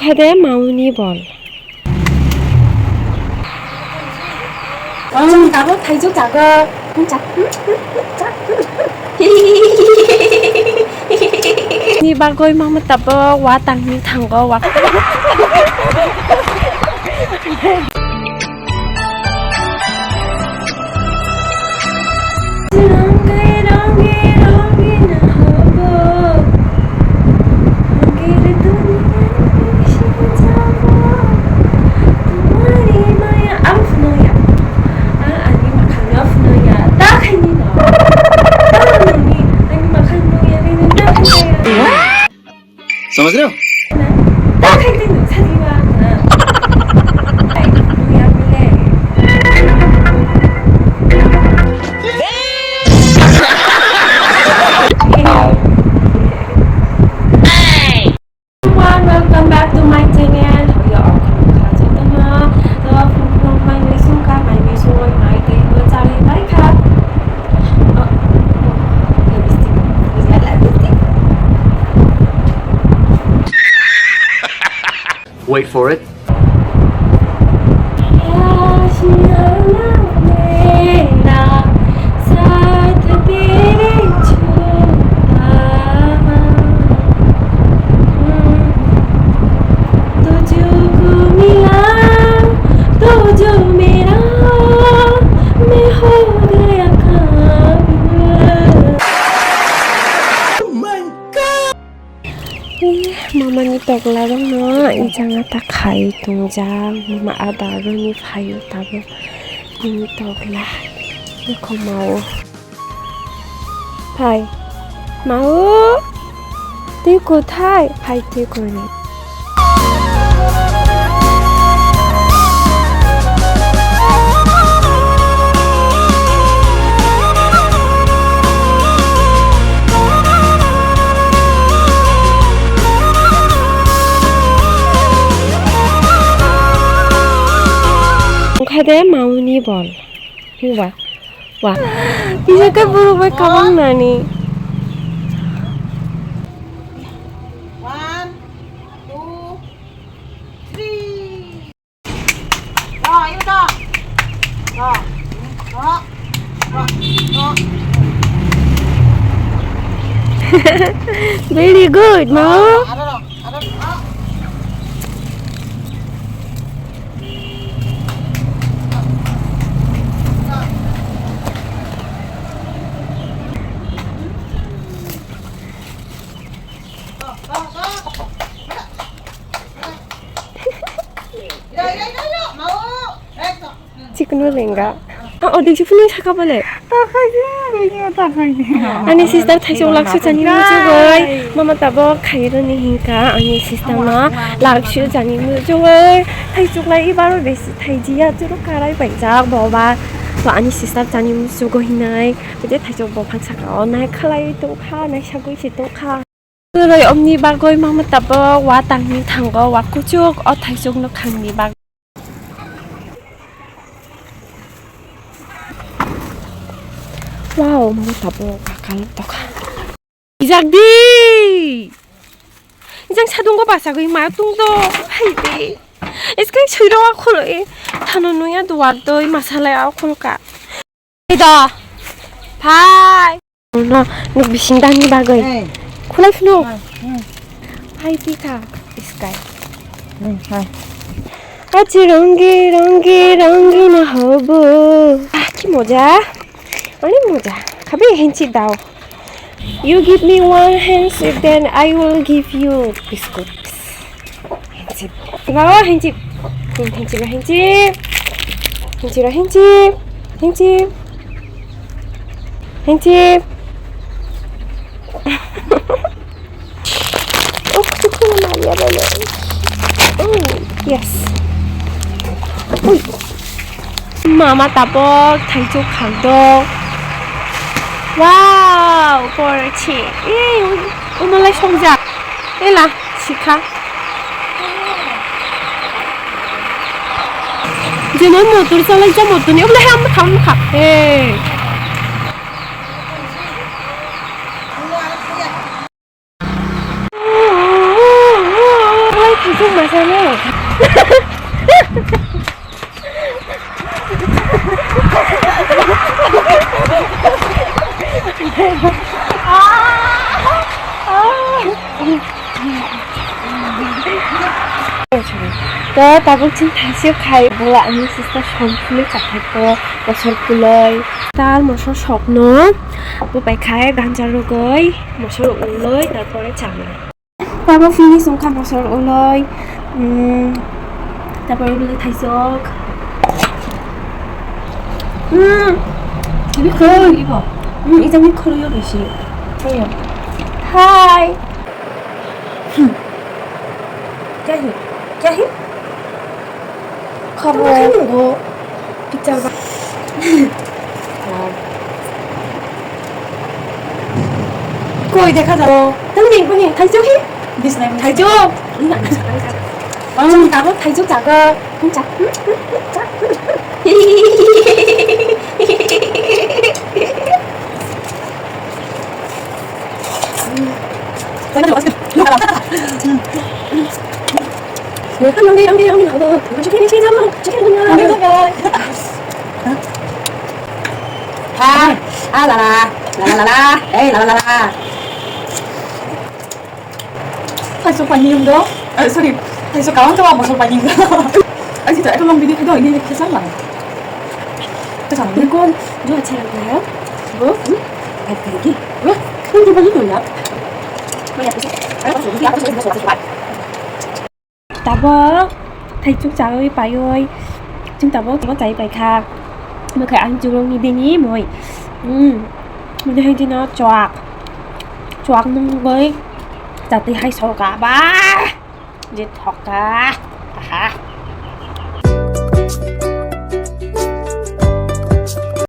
খাদে মাউনি বল 나도 다이죠 작아 ni bagoi mama tabo wa tang ni thanggo wa समझ रहे हो Welcome back to my channel. Hoy ako kaje tama. To from my lesson ka my lesson oi mai te ho chale mai kha. Lipstick. Is that lipstick? Wait for it Mama ni togla bang no ijanga ta khai tungjang mama adaru ni phayu tabo ni togla ni khomao phai mau তুই কোথায় ভাই তুই করে খাদে মাউনি বল wa wa bisa ka buru ba kabang nani 1 2 3 이거다 very good mau Cikno lenga. 어디 싶은 사가 볼래? 아니 시스터 타이종 락슈 자니 무조건 마마 따보 가이르니 hinka 아니 시스터 마 락슈 자니 무조건 타이종 라 이바로 베스 타이지야 주로 가라이 바이작 버바 또 아니 시스터 자니 무조건 히나이 이제 타이종 버 방사가 어나이 칼라이 또카 나이 샤고 있이 또카 그래 엄니 바고이 마마 따보 와 땅니 탄거 와 꾸쭉 어 타이종 너 강니 바 Wow, mau tapo kakal tok. Izak di. Izak sadung ko basa ko ima tung do. Hai di. Iskai chiro ako lo e. Tano nuya duwar do masala ako ka. Ida. Hai. No, nagbisindan ni bagay. Kulay flo. Hai pika. Iskai. Hai. আজ রঙে রঙে রঙিন হব কি মজা অনেক মজা খাবে হ্যান্ডশেক দাও you give me one handshake then I will give you biscuits handshake 이거 handshake handshake handshake handshake handshake handshake handshake oh 그거 말이야 말이야 oh yes Uy. Mama tapos 타이쪽 강도 와우 옳지 오늘의 성장 일라 시카 이제 넌 모tor 살아 이제 모tor이 올라 한번 가 Không mà sao nữa. 또 따봉친 다시 가이 뭐라 아니 시스터 সম্পূর্ণ চাথাইতো বছর কুলই তার মশর স্বপ্ন বোপাই খায় গাঞ্জা রোগই মশর উলই তারপরে চামড়া তারপর ফিনিশ সংখ্যা মশর উলই তারপরে বলে থাইসক 입이 커요 입어 이장이 커요 বেশি 커요 하이 짜히 짜히 খবর 거 পিকচার কই দেখা যাও 당신 이번에 달쪽이 비슷해 달쪽 나도 달쪽 작아 자 한명이 나도 저렇게 시작하면 저렇게 보면 라라라라 에이 라라라라 Thành số quả nhiều đó. Sorry. Thành số cáo cho một số quả nhiều đó. Anh chị tại con long video cái đời đi cái sáng lạnh. Tôi chẳng biết con rồi chơi được đấy. Vớ. Cái gì? Vớ. Không có bao nhiêu tuổi nhá. Bây giờ tôi sẽ có số video tôi sẽ số bạn. 따버 타이쪽 자의 바이오이 지금 따버 이거 자이 바이카 뭐 그 안주롱이 되니 뭐이 mình hay đi nó choạc nung với giờ thì hay sổ cả ba giết thọc cả